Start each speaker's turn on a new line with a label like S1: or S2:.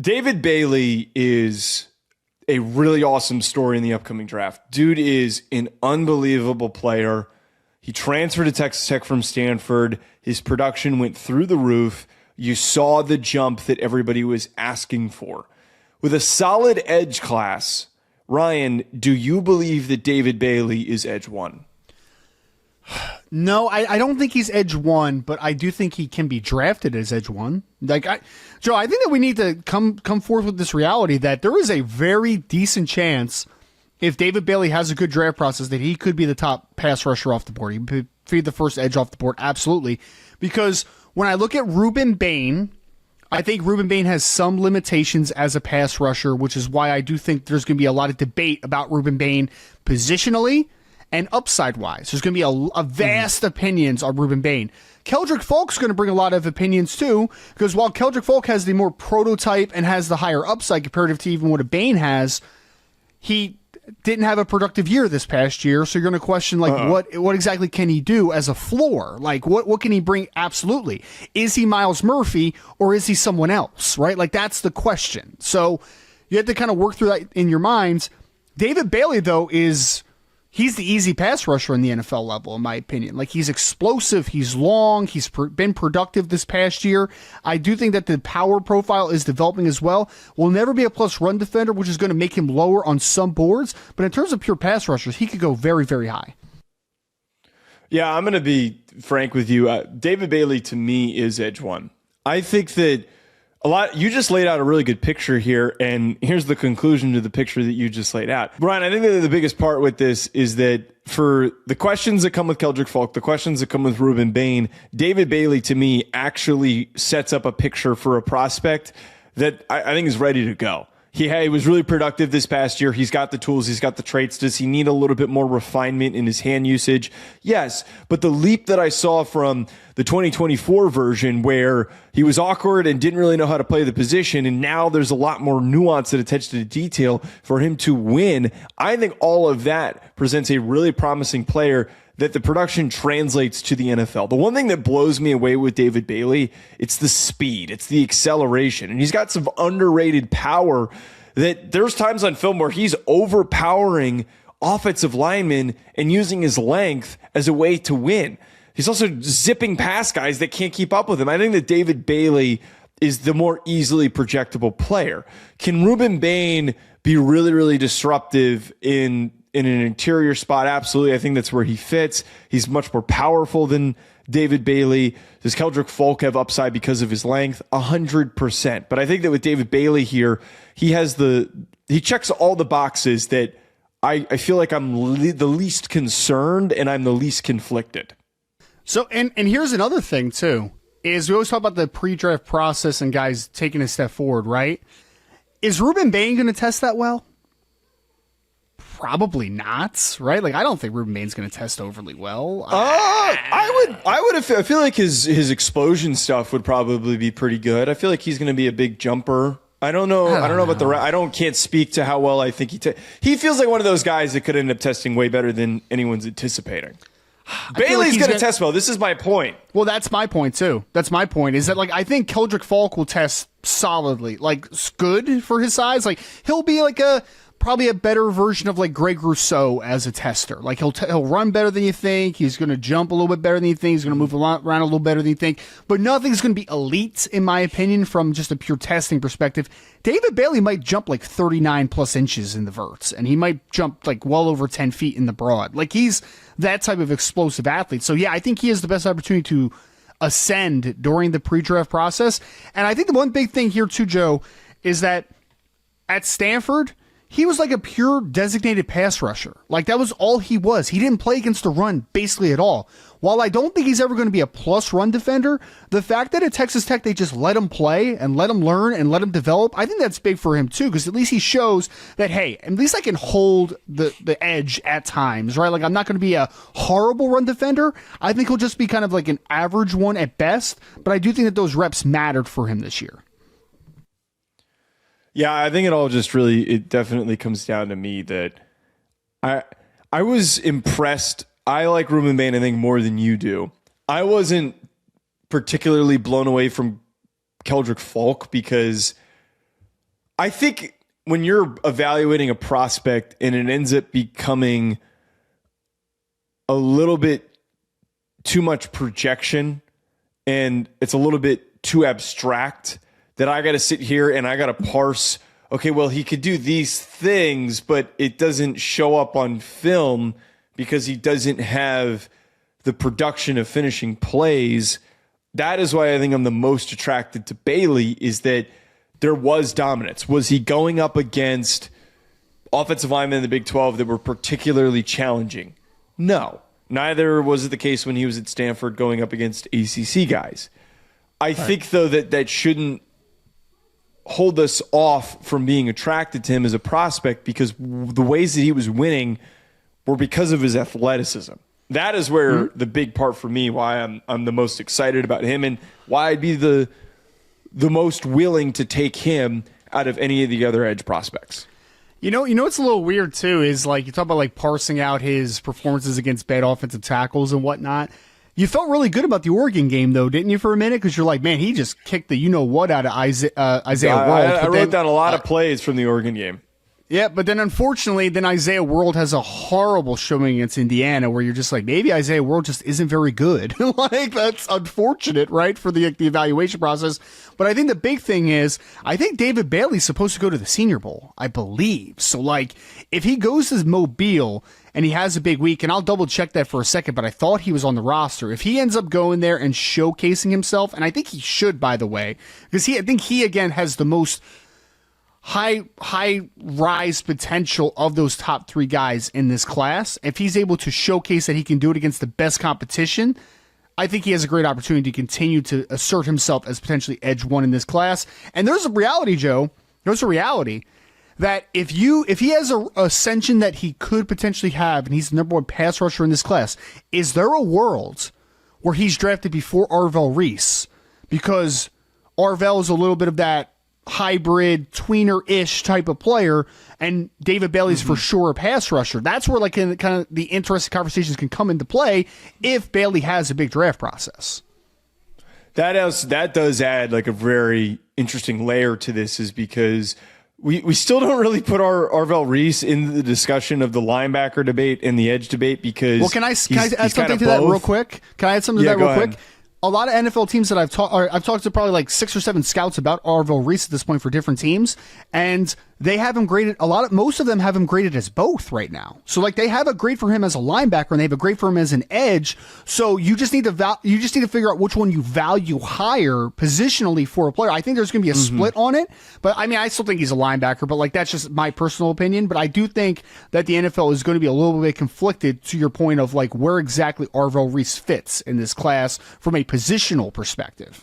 S1: David Bailey is a really awesome story in the upcoming draft. Dude is an unbelievable player. He transferred to Texas Tech from Stanford. His production went through the roof. You saw the jump that everybody was asking for. With a solid edge class, Ryan, do you believe that David Bailey is edge one?
S2: No, I don't think he's edge one, but I do think he can be drafted as edge one. Joe, I think that we need to come forth with this reality that there is a very decent chance if David Bailey has a good draft process that he could be the top pass rusher off the board. He could be the first edge off the board, absolutely. Because when I look at Ruben Bain, I think Ruben Bain has some limitations as a pass rusher, which is why I do think there's going to be a lot of debate about Ruben Bain positionally and upside-wise. There's going to be a vast opinions on Ruben Bain. Keldrick Falk's going to bring a lot of opinions too, because while Keldrick Falk has the more prototype and has the higher upside comparative to even what a Bain has, he didn't have a productive year this past year, so you're going to question what exactly can he do as a floor? Like what can he bring? Absolutely. Is he Miles Murphy or is he someone else, right? Like that's the question. So you have to kind of work through that in your minds. David Bailey, though, he's the easy pass rusher in the NFL level, in my opinion. Like, he's explosive, he's long, he's been productive this past year. I do think that the power profile is developing as well. Will never be a plus run defender, which is going to make him lower on some boards. But in terms of pure pass rushers, he could go very, very high.
S1: Yeah, I'm going to be frank with you. David Bailey, to me, is edge one. I think that you just laid out a really good picture here, and here's the conclusion to the picture that you just laid out. Brian, I think that the biggest part with this is that for the questions that come with Keldrick Falk, the questions that come with Ruben Bain, David Bailey, to me, actually sets up a picture for a prospect that I think is ready to go. He was really productive this past year. He's got the tools. He's got the traits. Does he need a little bit more refinement in his hand usage? Yes. But the leap that I saw from the 2024 version where he was awkward and didn't really know how to play the position, and now there's a lot more nuance and attention to detail for him to win, I think all of that presents a really promising player that the production translates to the NFL. The one thing that blows me away with David Bailey, it's the speed, it's the acceleration, and he's got some underrated power that there's times on film where he's overpowering offensive linemen and using his length as a way to win. He's also zipping past guys that can't keep up with him. I think that David Bailey is the more easily projectable player. Can Ruben Bain be really, really disruptive in an interior spot? Absolutely. I think that's where he fits. He's much more powerful than David Bailey. Does Keldrick Falk have upside because of his length? 100%. But I think that with David Bailey here, he checks all the boxes that I feel like I'm the least concerned and I'm the least conflicted.
S2: So, and here's another thing too, is we always talk about the pre-draft process and guys taking a step forward, right? Is Ruben Bain going to test that well? Probably not, right? Like, I don't think Ruben Bain's going to test overly well.
S1: I feel like his explosion stuff would probably be pretty good. I feel like he's going to be a big jumper. I don't know about can't speak to how well I think he feels like one of those guys that could end up testing way better than anyone's anticipating. Bailey's going to test well. This is my point.
S2: Well, that's my point too. That's my point is that, like, I think Keldrick Falk will test solidly, like, good for his size. Like, he'll be like probably a better version of like Greg Rousseau as a tester. Like, he'll run better than you think. He's going to jump a little bit better than you think. He's going to move around a little better than you think. But nothing's going to be elite, in my opinion, from just a pure testing perspective. David Bailey might jump like 39 plus inches in the verts, and he might jump like well over 10 feet in the broad. Like, he's that type of explosive athlete. So yeah, I think he has the best opportunity to ascend during the pre-draft process. And I think the one big thing here too, Joe, is that at Stanford, he was like a pure designated pass rusher. Like, that was all he was. He didn't play against the run basically at all. While I don't think he's ever going to be a plus run defender, the fact that at Texas Tech they just let him play and let him learn and let him develop, I think that's big for him too, because at least he shows that, hey, at least I can hold the edge at times, right? Like, I'm not going to be a horrible run defender. I think he'll just be kind of like an average one at best, but I do think that those reps mattered for him this year.
S1: Yeah, I think it definitely comes down to me that I was impressed. I like Ruben Bain, I think, more than you do. I wasn't particularly blown away from Keldrick Falk because I think when you're evaluating a prospect and it ends up becoming a little bit too much projection and it's a little bit too abstract, that I got to sit here and I got to parse, okay, well, he could do these things, but it doesn't show up on film because he doesn't have the production of finishing plays. That is why I think I'm the most attracted to Bailey, is that there was dominance. Was he going up against offensive linemen in the Big 12 that were particularly challenging? No. Neither was it the case when he was at Stanford going up against ACC guys. I think, though, that shouldn't hold us off from being attracted to him as a prospect, because the ways that he was winning were because of his athleticism. That is where the big part for me, why I'm the most excited about him and why I'd be the most willing to take him out of any of the other edge prospects.
S2: You know what's a little weird too is, like, you talk about like parsing out his performances against bad offensive tackles and whatnot. You felt really good about the Oregon game, though, didn't you, for a minute? Because you're like, man, he just kicked the you-know-what out of Isaiah World.
S1: I wrote down a lot of plays from the Oregon game.
S2: Yeah, but then unfortunately, Isaiah World has a horrible showing against Indiana, where you're just like, maybe Isaiah World just isn't very good. Like, that's unfortunate, right, for the evaluation process. But I think the big thing is, I think David Bailey's supposed to go to the Senior Bowl, I believe. So, like, if he goes to Mobile and he has a big week, and I'll double check that for a second, but I thought he was on the roster. If he ends up going there and showcasing himself, and I think he should, by the way, because I think he again has the most high rise potential of those top three guys in this class. If he's able to showcase that he can do it against the best competition, I think he has a great opportunity to continue to assert himself as potentially edge one in this class. And there's a reality, Joe. There's a reality that if he has a ascension that he could potentially have, and he's the number one pass rusher in this class, is there a world where he's drafted before Arvell Reese? Because Arvell is a little bit of that hybrid tweener-ish type of player, and David Bailey's for sure a pass rusher. That's where, like, kind of the interesting conversations can come into play if Bailey has a big draft process.
S1: That does add like a very interesting layer to this, is because we still don't really put Arvell Reese in the discussion of the linebacker debate and the edge debate, because
S2: can I add something to that real quick? Can I add something to that real quick? A lot of NFL teams that I've talked to probably like 6 or 7 scouts about Arvell Reese at this point for different teams, and they have him graded. Most of them have him graded as both right now. So, like, they have a grade for him as a linebacker and they have a grade for him as an edge. So you just need to figure out which one you value higher positionally for a player. I think there's going to be a split on it, but I mean, I still think he's a linebacker. But, like, that's just my personal opinion. But I do think that the NFL is going to be a little bit conflicted, to your point of, like, where exactly Arvell Reese fits in this class from a positional perspective.